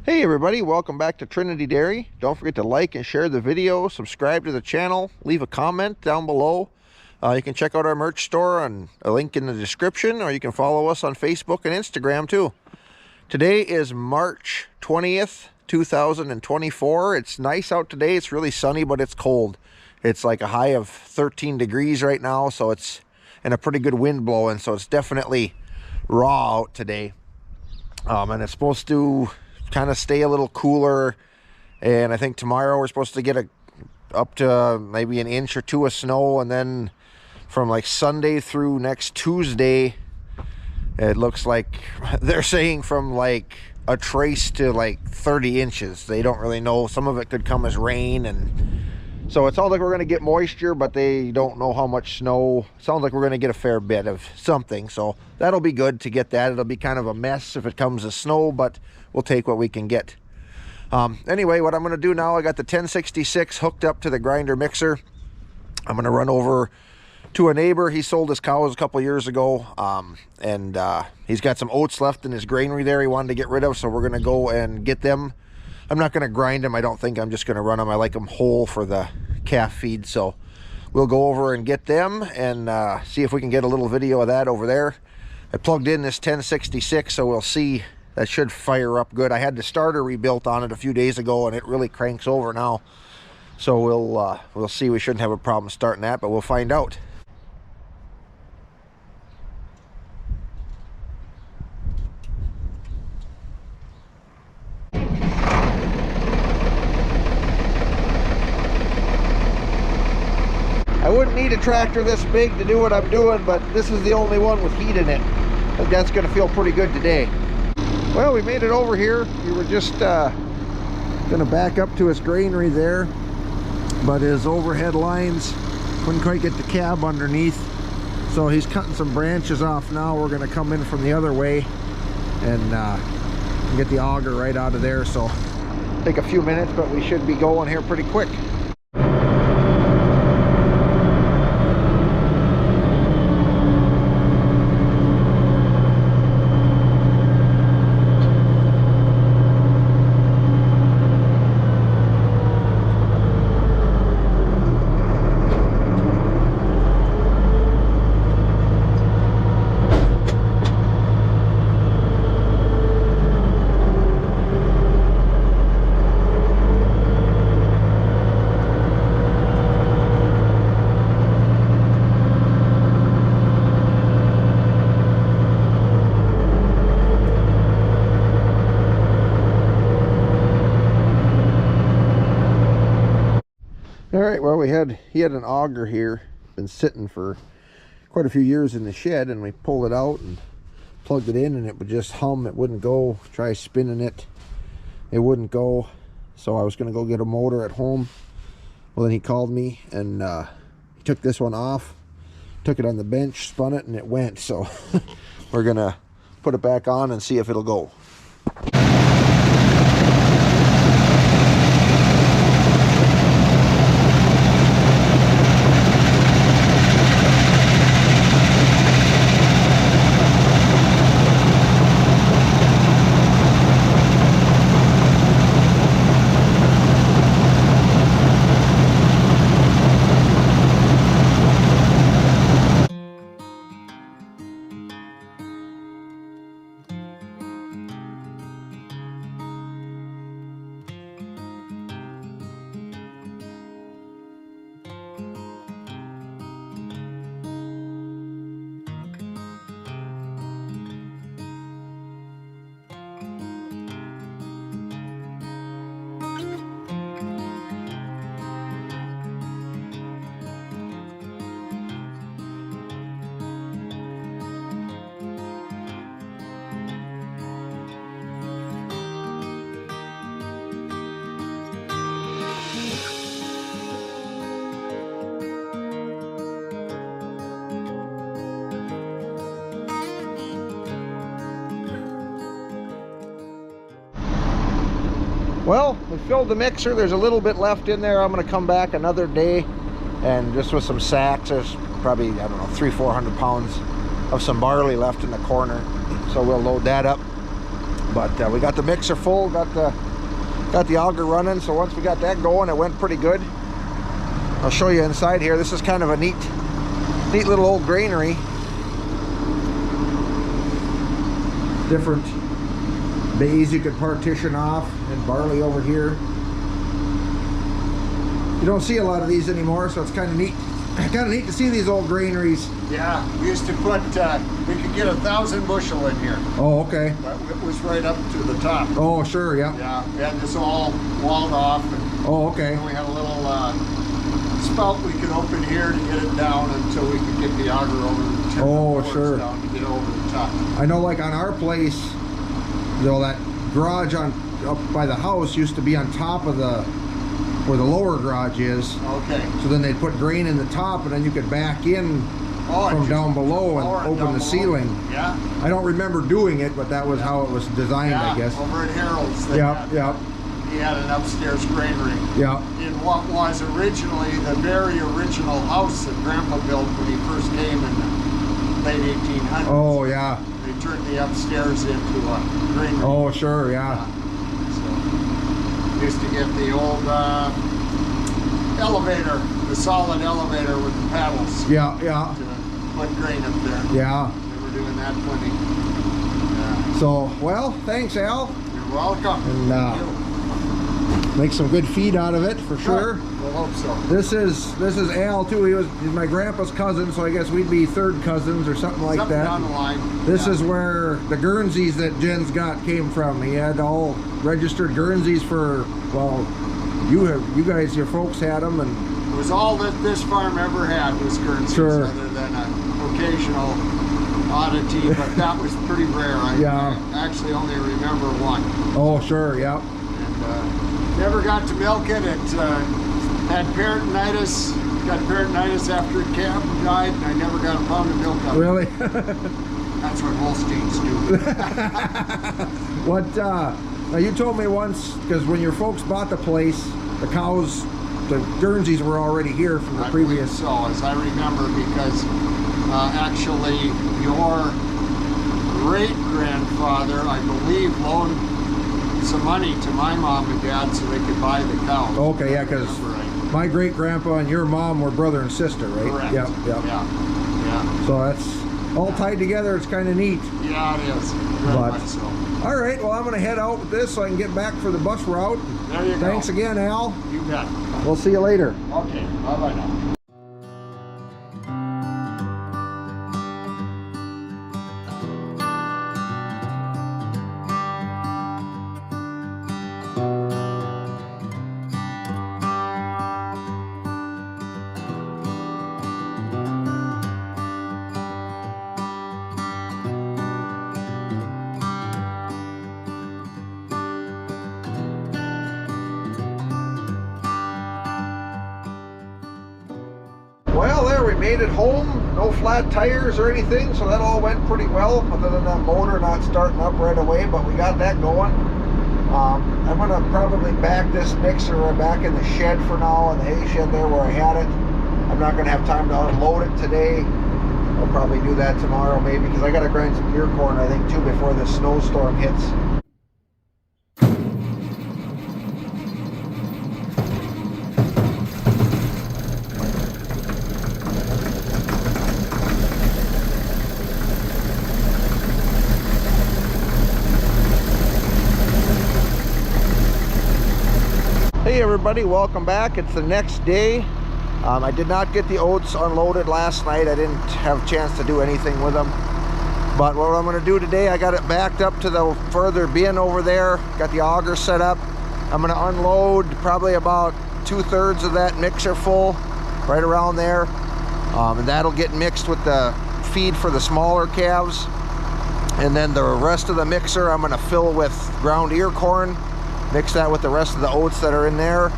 Hey everybody, welcome back to Trinity Dairy. Don't forget to like and share the video, subscribe to the channel, leave a comment down below. You can check out our merch store on a link in the description, or you can follow us on Facebook and Instagram too. Today is March 20th, 2024. It's nice out today. It's really sunny, but it's cold. It's like a high of 13 degrees right now, so it's and a pretty good wind blowing, so it's definitely raw out today. And it's supposed to kind of stay a little cooler, and I think tomorrow we're supposed to get up to maybe an inch or two of snow, and then from like Sunday through next Tuesday it looks like they're saying from like a trace to like 30 inches. They don't really know. Some of it could come as rain, and so it sounds like we're going to get moisture, but they don't know how much snow. Sounds like we're going to get a fair bit of something, so that'll be good to get that. It'll be kind of a mess if it comes as snow, but we'll take what we can get. Anyway, what I'm going to do now, I got the 1066 hooked up to the grinder mixer. I'm going to run over to a neighbor. He sold his cows a couple years ago, and he's got some oats left in his granary there he wanted to get rid of, so we're going to go and get them. I'm not going to grind them, I don't think. I'm just going to run them. I like them whole for the calf feed, so we'll go over and get them and see if we can get a little video of that over there. I plugged in this 1066, so we'll see. That should fire up good. I had the starter rebuilt on it a few days ago, and it really cranks over now. So we'll see. We shouldn't have a problem starting that, but we'll find out. I wouldn't need a tractor this big to do what I'm doing, but this is the only one with heat in it. I think that's going to feel pretty good today. Well, we made it over here. We were just going to back up to his granary there, but his overhead lines couldn't quite get the cab underneath, so he's cutting some branches off now. We're going to come in from the other way and get the auger right out of there, so take a few minutes, but we should be going here pretty quick. All right, well, he had an auger here, been sitting for quite a few years in the shed, and we pulled it out and plugged it in, and it would just hum. It wouldn't go. Try spinning it, it wouldn't go. So I was going to go get a motor at home. Well, then he called me, and he took this one off, took it on the bench, spun it, and it went. So we're going to put it back on and see if it'll go. Well, we filled the mixer. There's a little bit left in there. I'm going to come back another day, and just with some sacks, there's probably, I don't know, 300-400 pounds of some barley left in the corner. So we'll load that up, But we got the mixer full, got the auger running. So once we got that going, it went pretty good. I'll show you inside here. This is kind of a neat little old granary. Different bays you could partition off, and barley over here. You don't see a lot of these anymore, so it's kind of neat. Kind of neat to see these old granaries. Yeah, we used to put, we could get 1,000 bushel in here. Oh, okay. But it was right up to the top. Oh, sure, yeah. Yeah, we had this all walled off. And oh, okay. we had a little spout we could open here to get it down until we could get the auger over the oh, sure. down to get over the top. I know, like on our place, you know, that garage up by the house used to be on top of where the lower garage is. Okay. So then they'd put grain in the top, and then you could back in from down below and open the ceiling. Yeah. I don't remember doing it, but that was how it was designed, I guess. Over at Harold's. Yeah. He had an upstairs granary. Yeah. In what was originally the very original house that Grandpa built when he first came in the late 1800s. Oh, yeah. They turned the upstairs into a granary. Oh, sure, yeah. So, used to get the old elevator, the solid elevator with the paddles. Yeah. To put grain up there. Yeah. They were doing that plenty. Yeah. So, well, thanks, Al. You're welcome. And Thank you. Make some good feed out of it for sure. We'll hope so. This is Al too. He's my grandpa's cousin, so I guess we'd be third cousins or something like that. Down the line. This is where the Guernseys that Jen's got came from. He had all registered Guernseys for, well, you guys, your folks had them, and it was all that this farm ever had was Guernseys, sure. Other than an occasional oddity, but that was pretty rare. I actually only remember one. Oh, sure, yeah. And never got to milk it. It had peritonitis. Got peritonitis after it died, and I never got a pound of milk out of it. Really? That's what Holsteins do. What? Now you told me once, because when your folks bought the place, the cows, the Guernseys were already here from the previous. So, as I remember, because actually your great-grandfather, I believe, loaned some money to my mom and dad so they could buy the cows. Okay, yeah, because my great-grandpa and your mom were brother and sister, right? Correct. Yeah. So that's all tied together. It's kind of neat. Yeah, it is. Very much so. All right, well, I'm going to head out with this so I can get back for the bus route. There you go. Thanks again, Al. You bet. We'll see you later. Okay, bye-bye now. Well, there, we made it home. No flat tires or anything, so that all went pretty well, other than that motor not starting up right away, but we got that going. I'm going to probably back this mixer back in the shed for now, in the hay shed there where I had it. I'm not going to have time to unload it today. I'll probably do that tomorrow maybe, because I got to grind some ear corn, I think, too, before the snowstorm hits. Hey everybody, welcome back. It's the next day. I did not get the oats unloaded last night. I didn't have a chance to do anything with them. But what I'm going to do today, I got it backed up to the further bin over there. Got the auger set up. I'm going to unload probably about 2/3 of that mixer full, right around there. And that'll get mixed with the feed for the smaller calves. And then the rest of the mixer I'm going to fill with ground ear corn. Mix that with the rest of the oats that are in there,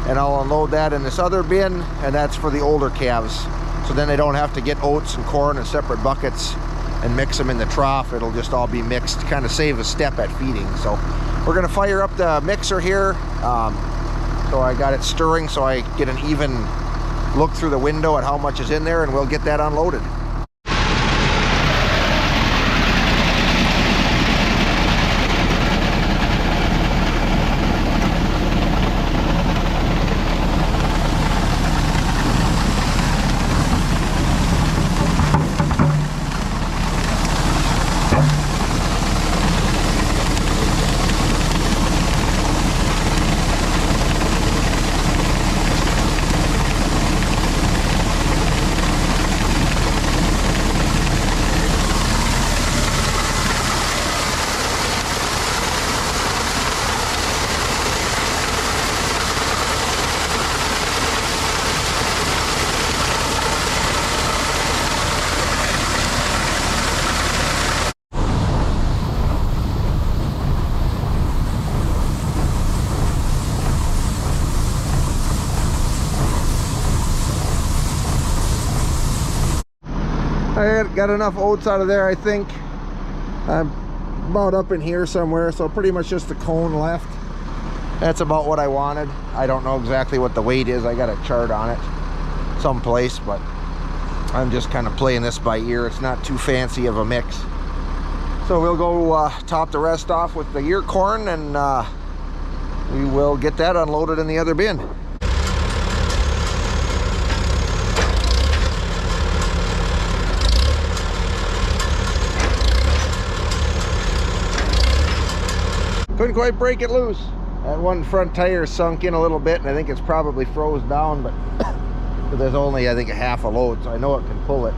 and I'll unload that in this other bin, and that's for the older calves. So then they don't have to get oats and corn in separate buckets and mix them in the trough. It'll just all be mixed, kind of save a step at feeding. So we're gonna fire up the mixer here. So I got it stirring so I get an even look through the window at how much is in there, and we'll get that unloaded. got enough oats out of there, I think. I'm about up in here somewhere, so pretty much just the cone left. That's about what I wanted. I don't know exactly what the weight is. I got a chart on it someplace, but I'm just kind of playing this by ear. It's not too fancy of a mix. So we'll go top the rest off with the ear corn, and we will get that unloaded in the other bin. Couldn't quite break it loose. That one front tire sunk in a little bit, and I think it's probably froze down, but there's only, I think, a half a load, so I know it can pull it.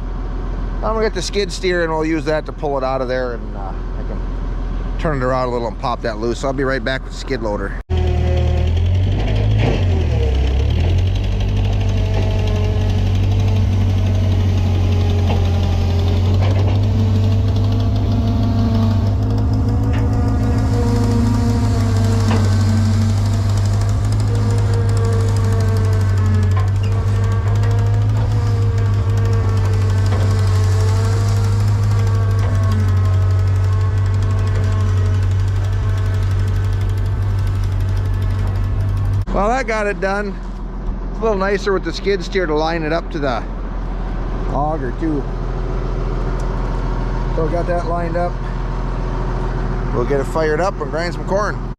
I'm gonna get the skid steer, and we'll use that to pull it out of there, and I can turn it around a little and pop that loose. So I'll be right back with the skid loader. Well, that got it done. It's a little nicer with the skid steer to line it up to the auger too. So got that lined up. We'll get it fired up and grind some corn.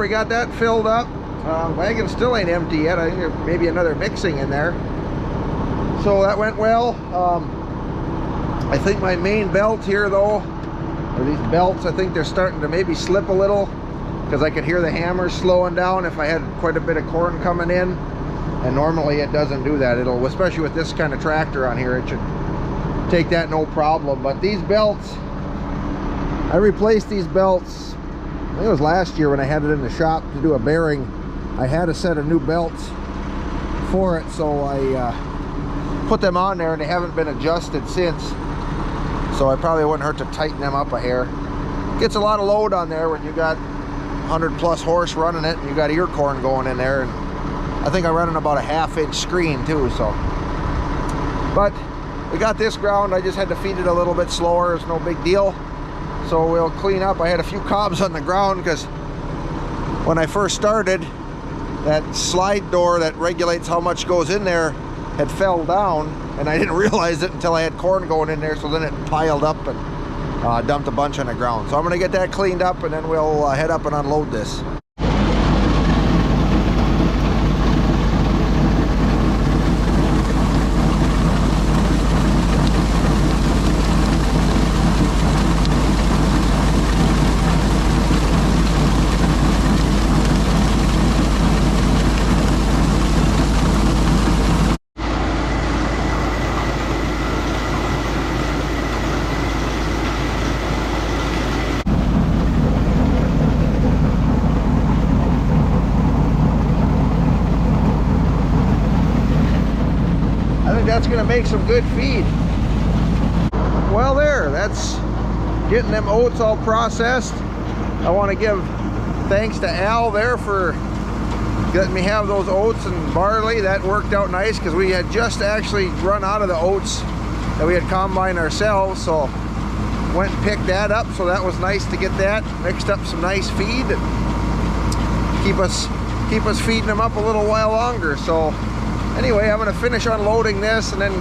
We got that filled up. Wagon still ain't empty yet. I think there's maybe another mixing in there. So that went well. I think my main belt here though, or these belts, I think they're starting to maybe slip a little, because I could hear the hammers slowing down if I had quite a bit of corn coming in, and normally it doesn't do that. It'll, especially with this kind of tractor on here, it should take that no problem. But these belts, I replaced these belts, I think it was last year when I had it in the shop to do a bearing. I had a set of new belts for it, so I put them on there, and they haven't been adjusted since. So I probably wouldn't hurt to tighten them up a hair. Gets a lot of load on there when you got 100 plus horse running it, and you got ear corn going in there. And I think I'm running about a 1/2 inch screen too. So, but we got this ground. I just had to feed it a little bit slower. It's no big deal. So we'll clean up. I had a few cobs on the ground because when I first started, that slide door that regulates how much goes in there had fell down, and I didn't realize it until I had corn going in there. So then it piled up and dumped a bunch on the ground. So I'm gonna get that cleaned up, and then we'll head up and unload this. that's gonna make some good feed. Well, that's getting them oats all processed. I want to give thanks to Al there for letting me have those oats and barley. That worked out nice because we had just actually run out of the oats that we had combined ourselves, so went and picked that up. So that was nice to get that mixed up, some nice feed and keep us feeding them up a little while longer. So anyway, I'm going to finish unloading this and then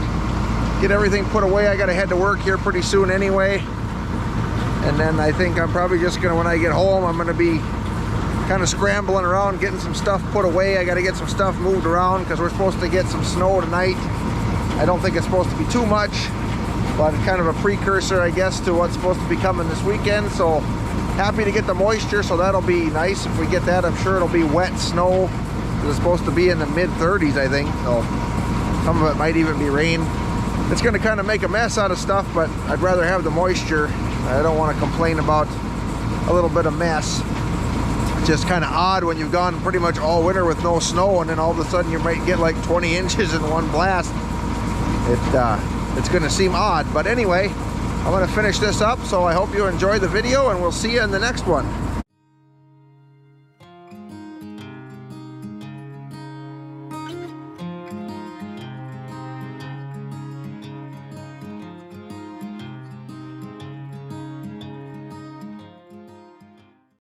get everything put away. I got to head to work here pretty soon anyway, and then I think I'm probably just gonna, when I get home, I'm gonna be kind of scrambling around getting some stuff put away. I got to get some stuff moved around because we're supposed to get some snow tonight. I don't think it's supposed to be too much, but it's kind of a precursor, I guess, to what's supposed to be coming this weekend. So happy to get the moisture, so that'll be nice. If we get that, I'm sure it'll be wet snow. It's supposed to be in the mid-30s, I think, so some of it might even be rain. It's going to kind of make a mess out of stuff, but I'd rather have the moisture. I don't want to complain about a little bit of mess. It's just kind of odd when you've gone pretty much all winter with no snow, and then all of a sudden you might get like 20 inches in one blast. It's going to seem odd, but anyway, I'm going to finish this up, so I hope you enjoy the video, and we'll see you in the next one.